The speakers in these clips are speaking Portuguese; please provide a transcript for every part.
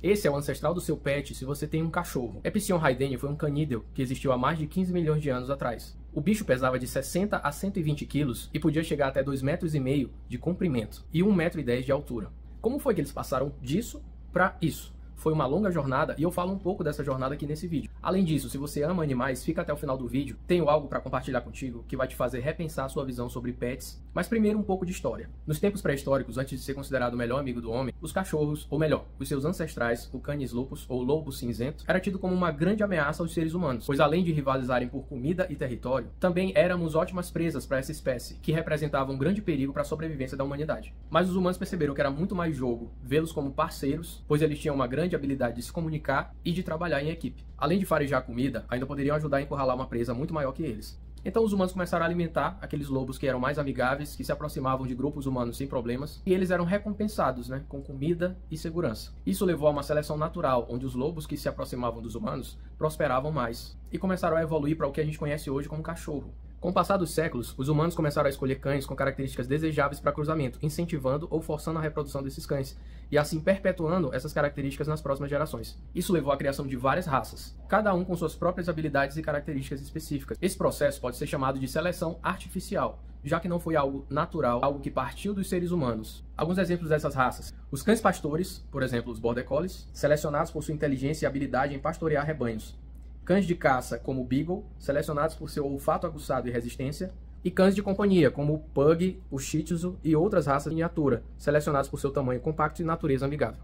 Esse é o ancestral do seu pet se você tem um cachorro. Epicyon haideni foi um canídeo que existiu há mais de 15 milhões de anos atrás. O bicho pesava de 60 a 120 quilos e podia chegar até 2,5 metros de comprimento e 1,10 metro de altura. Como foi que eles passaram disso para isso? Foi uma longa jornada e eu falo um pouco dessa jornada aqui nesse vídeo. Além disso, se você ama animais, fica até o final do vídeo. Tenho algo para compartilhar contigo que vai te fazer repensar a sua visão sobre pets. Mas primeiro um pouco de história. Nos tempos pré-históricos, antes de ser considerado o melhor amigo do homem, os cachorros, ou melhor, os seus ancestrais, o Canis lupus ou lobo cinzento, era tido como uma grande ameaça aos seres humanos, pois além de rivalizarem por comida e território, também éramos ótimas presas para essa espécie, que representava um grande perigo para a sobrevivência da humanidade. Mas os humanos perceberam que era muito mais jogo vê-los como parceiros, pois eles tinham uma grande habilidade de se comunicar e de trabalhar em equipe. Além de farejar comida, ainda poderiam ajudar a encurralar uma presa muito maior que eles. Então os humanos começaram a alimentar aqueles lobos que eram mais amigáveis, que se aproximavam de grupos humanos sem problemas, e eles eram recompensados, com comida e segurança. Isso levou a uma seleção natural, onde os lobos que se aproximavam dos humanos prosperavam mais, e começaram a evoluir para o que a gente conhece hoje como cachorro. Com o passar dos séculos, os humanos começaram a escolher cães com características desejáveis para cruzamento, incentivando ou forçando a reprodução desses cães, e assim perpetuando essas características nas próximas gerações. Isso levou à criação de várias raças, cada um com suas próprias habilidades e características específicas. Esse processo pode ser chamado de seleção artificial, já que não foi algo natural, algo que partiu dos seres humanos. Alguns exemplos dessas raças: os cães pastores, por exemplo os Border Collies, selecionados por sua inteligência e habilidade em pastorear rebanhos. Cães de caça, como o Beagle, selecionados por seu olfato aguçado e resistência. E cães de companhia, como o Pug, o Shih Tzu e outras raças miniatura, selecionados por seu tamanho compacto e natureza amigável.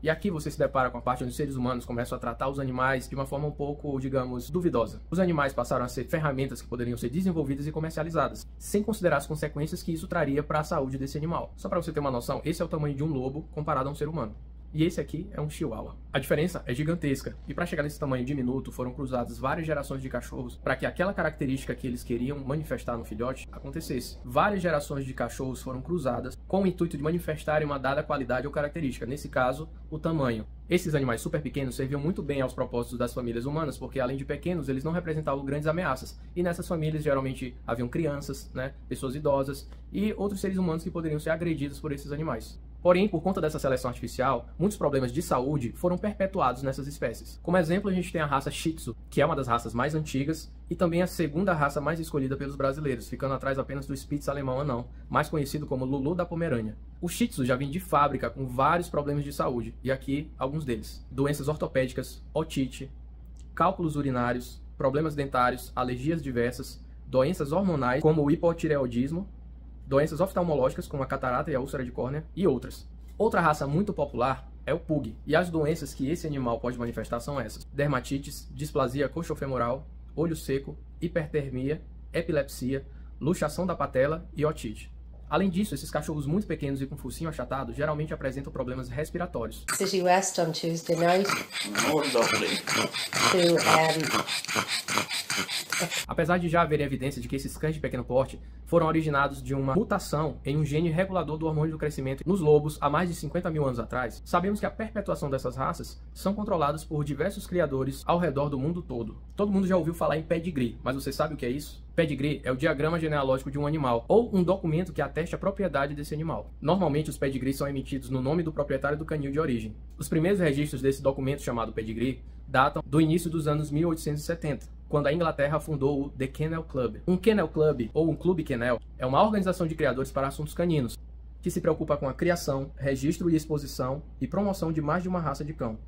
E aqui você se depara com a parte onde os seres humanos começam a tratar os animais de uma forma um pouco, digamos, duvidosa. Os animais passaram a ser ferramentas que poderiam ser desenvolvidas e comercializadas, sem considerar as consequências que isso traria para a saúde desse animal. Só para você ter uma noção, esse é o tamanho de um lobo comparado a um ser humano. E esse aqui é um chihuahua. A diferença é gigantesca, e para chegar nesse tamanho diminuto foram cruzadas várias gerações de cachorros para que aquela característica que eles queriam manifestar no filhote acontecesse. Várias gerações de cachorros foram cruzadas com o intuito de manifestarem uma dada qualidade ou característica, nesse caso, o tamanho. Esses animais super pequenos serviam muito bem aos propósitos das famílias humanas, porque além de pequenos, eles não representavam grandes ameaças. E nessas famílias geralmente haviam crianças, pessoas idosas e outros seres humanos que poderiam ser agredidos por esses animais. Porém, por conta dessa seleção artificial, muitos problemas de saúde foram perpetuados nessas espécies. Como exemplo, a gente tem a raça Shih Tzu, que é uma das raças mais antigas e também a segunda raça mais escolhida pelos brasileiros, ficando atrás apenas do Spitz alemão anão, mais conhecido como Lulu da Pomerânia. O Shih Tzu já vem de fábrica com vários problemas de saúde, e aqui alguns deles: doenças ortopédicas, otite, cálculos urinários, problemas dentários, alergias diversas, doenças hormonais como o hipotireoidismo, doenças oftalmológicas como a catarata e a úlcera de córnea e outras. Outra raça muito popular é o Pug, e as doenças que esse animal pode manifestar são essas: dermatites, displasia coxofemoral, olho seco, hipertermia, epilepsia, luxação da patela e otite. Além disso, esses cachorros muito pequenos e com focinho achatado geralmente apresentam problemas respiratórios. City West on Tuesday night. Apesar de já haver evidência de que esses cães de pequeno porte foram originados de uma mutação em um gene regulador do hormônio do crescimento nos lobos há mais de 50 mil anos atrás, sabemos que a perpetuação dessas raças são controladas por diversos criadores ao redor do mundo todo. Todo mundo já ouviu falar em pedigree, mas você sabe o que é isso? Pedigree é o diagrama genealógico de um animal, ou um documento que ateste a propriedade desse animal. Normalmente os pedigrees são emitidos no nome do proprietário do canil de origem. Os primeiros registros desse documento chamado pedigree datam do início dos anos 1870, quando a Inglaterra fundou o The Kennel Club. Um Kennel Club, ou um Clube Kennel, é uma organização de criadores para assuntos caninos, que se preocupa com a criação, registro e exposição e promoção de mais de uma raça de cão.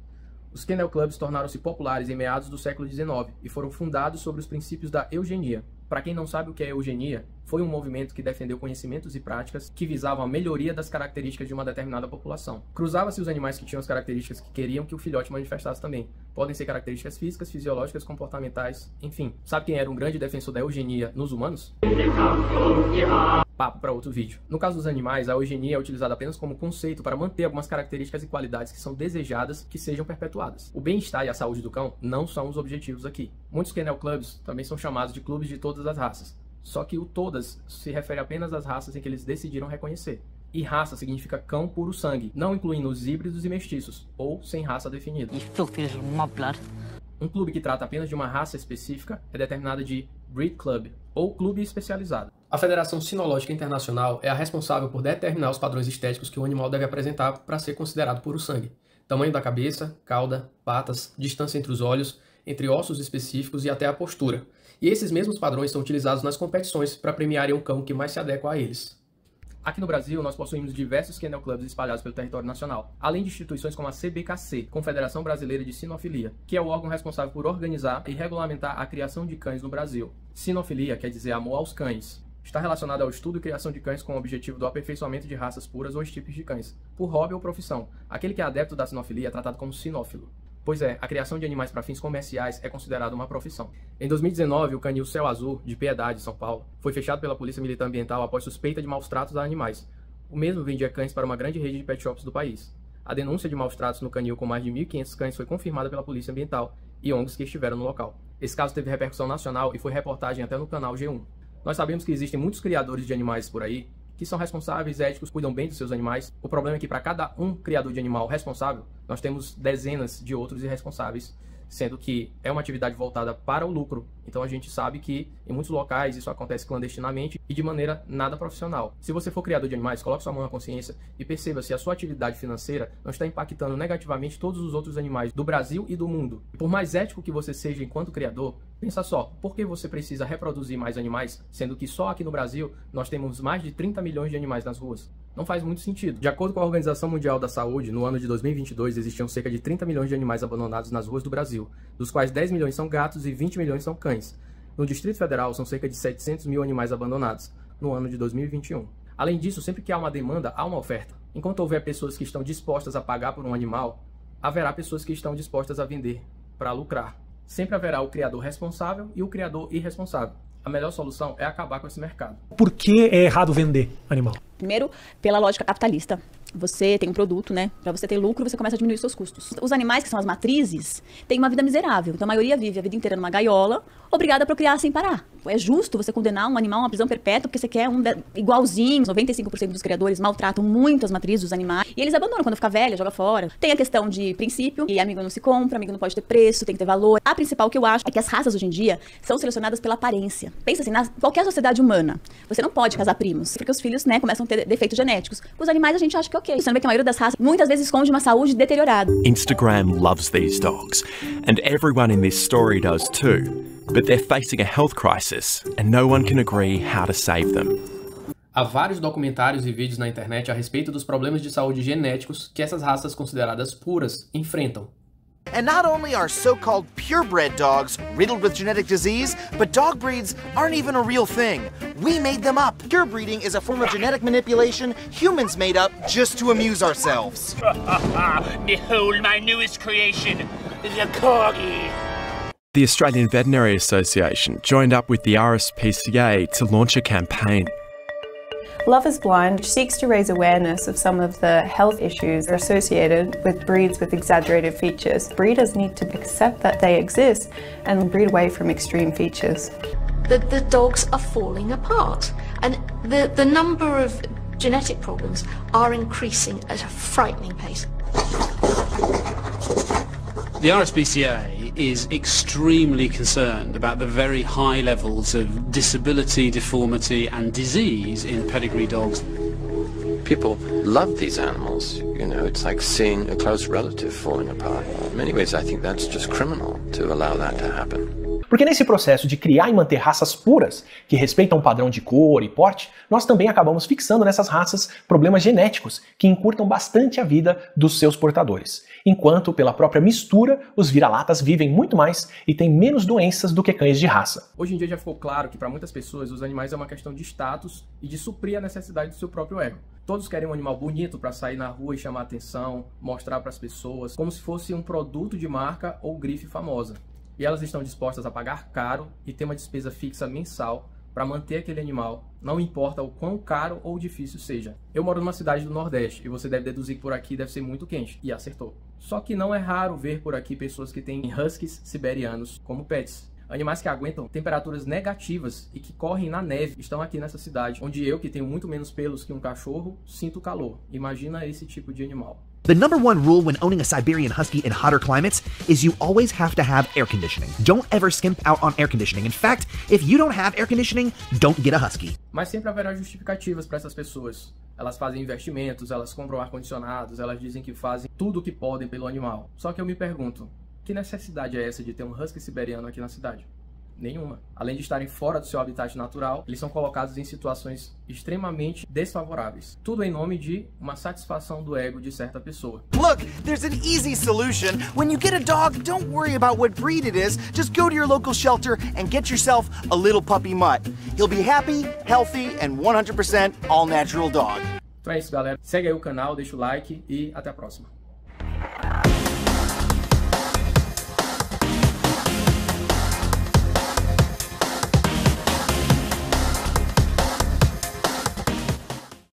Os Kennel Clubs tornaram-se populares em meados do século XIX e foram fundados sobre os princípios da eugenia. Para quem não sabe o que é eugenia, foi um movimento que defendeu conhecimentos e práticas que visavam a melhoria das características de uma determinada população. Cruzava-se os animais que tinham as características que queriam que o filhote manifestasse também. Podem ser características físicas, fisiológicas, comportamentais, enfim. Sabe quem era um grande defensor da eugenia nos humanos? Papo para outro vídeo. No caso dos animais, a eugenia é utilizada apenas como conceito para manter algumas características e qualidades que são desejadas que sejam perpetuadas. O bem-estar e a saúde do cão não são os objetivos aqui. Muitos Kennel Clubs também são chamados de clubes de todas as raças, só que o todas se refere apenas às raças em que eles decidiram reconhecer. E raça significa cão puro sangue, não incluindo os híbridos e mestiços, ou sem raça definida. Um clube que trata apenas de uma raça específica é determinado de Breed Club, ou clube especializado. A Federação Cinológica Internacional é a responsável por determinar os padrões estéticos que o animal deve apresentar para ser considerado puro sangue. tamanho da cabeça, cauda, patas, distância entre os olhos, entre ossos específicos e até a postura. E esses mesmos padrões são utilizados nas competições para premiarem o cão que mais se adequa a eles. Aqui no Brasil, nós possuímos diversos kennel clubs espalhados pelo território nacional, além de instituições como a CBKC, Confederação Brasileira de Sinofilia, que é o órgão responsável por organizar e regulamentar a criação de cães no Brasil. Sinofilia quer dizer amor aos cães. Está relacionado ao estudo e criação de cães com o objetivo do aperfeiçoamento de raças puras ou estirpes de cães, por hobby ou profissão. Aquele que é adepto da sinofilia é tratado como sinófilo. Pois é, a criação de animais para fins comerciais é considerada uma profissão. Em 2019, o canil Céu Azul, de Piedade, São Paulo, foi fechado pela Polícia Militar Ambiental após suspeita de maus-tratos a animais. O mesmo vendia cães para uma grande rede de pet shops do país. A denúncia de maus-tratos no canil com mais de 1.500 cães foi confirmada pela Polícia Ambiental e ONGs que estiveram no local. Esse caso teve repercussão nacional e foi reportagem até no canal G1. Nós sabemos que existem muitos criadores de animais por aí que são responsáveis, éticos, cuidam bem dos seus animais. O problema é que para cada um criador de animal responsável, nós temos dezenas de outros irresponsáveis, sendo que é uma atividade voltada para o lucro. Então a gente sabe que em muitos locais isso acontece clandestinamente e de maneira nada profissional. Se você for criador de animais, coloque sua mão na consciência e perceba se a sua atividade financeira não está impactando negativamente todos os outros animais do Brasil e do mundo. E por mais ético que você seja enquanto criador, pensa só, por que você precisa reproduzir mais animais, sendo que só aqui no Brasil nós temos mais de 30 milhões de animais nas ruas? Não faz muito sentido. De acordo com a Organização Mundial da Saúde, no ano de 2022 existiam cerca de 30 milhões de animais abandonados nas ruas do Brasil, dos quais 10 milhões são gatos e 20 milhões são cães. No Distrito Federal são cerca de 700 mil animais abandonados, no ano de 2021. Além disso, sempre que há uma demanda, há uma oferta. Enquanto houver pessoas que estão dispostas a pagar por um animal, haverá pessoas que estão dispostas a vender para lucrar. Sempre haverá o criador responsável e o criador irresponsável. A melhor solução é acabar com esse mercado. Por que é errado vender animal? Primeiro, pela lógica capitalista. Você tem um produto, né? Para você ter lucro, você começa a diminuir seus custos. Os animais, que são as matrizes, têm uma vida miserável. Então a maioria vive a vida inteira numa gaiola, obrigada a procriar sem parar. É justo você condenar um animal a uma prisão perpétua porque você quer igualzinho. 95% dos criadores maltratam muito as matrizes dos animais e eles abandonam quando fica velha, joga fora. Tem a questão de princípio, e amigo não se compra, amigo não pode ter preço, tem que ter valor. A principal que eu acho é que as raças hoje em dia são selecionadas pela aparência. Pensa assim, na qualquer sociedade humana, você não pode casar primos, porque os filhos, né, começam a ter defeitos genéticos. Os animais a gente acha que é ok. Você não vê que a maioria das raças muitas vezes esconde uma saúde deteriorada. Instagram loves these dogs, and everyone in this story does too. But they're facing a health crisis, and no one can agree how to save them. Há vários documentários e vídeos na internet a respeito dos problemas de saúde genéticos que essas raças consideradas puras enfrentam. And not only are so-called purebred dogs riddled with genetic disease, but dog breeds aren't even a real thing. We made them up. Pure breeding is a form of genetic manipulation humans made up just to amuse ourselves. Behold my newest creation, the Corgi. The Australian Veterinary Association joined up with the RSPCA to launch a campaign. Love is Blind seeks to raise awareness of some of the health issues associated with breeds with exaggerated features. Breeders need to accept that they exist and breed away from extreme features. The dogs are falling apart, and the number of genetic problems are increasing at a frightening pace. The RSPCA is extremely concerned about the very high levels of disability, deformity and disease in pedigree dogs. People love these animals, you know, it's like seeing a close relative falling apart. In many ways I think that's just criminal to allow that to happen. Porque nesse processo de criar e manter raças puras, que respeitam um padrão de cor e porte, nós também acabamos fixando nessas raças problemas genéticos que encurtam bastante a vida dos seus portadores. Enquanto, pela própria mistura, os vira-latas vivem muito mais e têm menos doenças do que cães de raça. Hoje em dia já ficou claro que para muitas pessoas os animais é uma questão de status e de suprir a necessidade do seu próprio ego. Todos querem um animal bonito para sair na rua e chamar atenção, mostrar para as pessoas, como se fosse um produto de marca ou grife famosa. E elas estão dispostas a pagar caro e ter uma despesa fixa mensal para manter aquele animal, não importa o quão caro ou difícil seja. Eu moro numa cidade do Nordeste e você deve deduzir que por aqui deve ser muito quente, e acertou. Só que não é raro ver por aqui pessoas que têm huskies siberianos como pets. Animais que aguentam temperaturas negativas e que correm na neve estão aqui nessa cidade, onde eu, que tenho muito menos pelos que um cachorro, sinto calor. Imagina esse tipo de animal. The number one rule when owning a Siberian Husky in hotter climates is you always have to have air conditioning. Don't ever skimp out on air conditioning. In fact, if you don't have air conditioning, don't get a Husky. Mas sempre haverá justificativas para essas pessoas. Elas fazem investimentos, elas compram ar-condicionados, elas dizem que fazem tudo o que podem pelo animal. Só que eu me pergunto, que necessidade é essa de ter um husky siberiano aqui na cidade? Nenhuma. Além de estarem fora do seu habitat natural, eles são colocados em situações extremamente desfavoráveis. Tudo em nome de uma satisfação do ego de certa pessoa. Look, there's an easy solution. When you get a dog, don't worry about what breed it is. Just go to your local shelter and get yourself a little puppy mutt. He'll be happy, healthy, and 100% all-natural dog. Então é isso, galera. Segue aí o canal, deixa o like e até a próxima.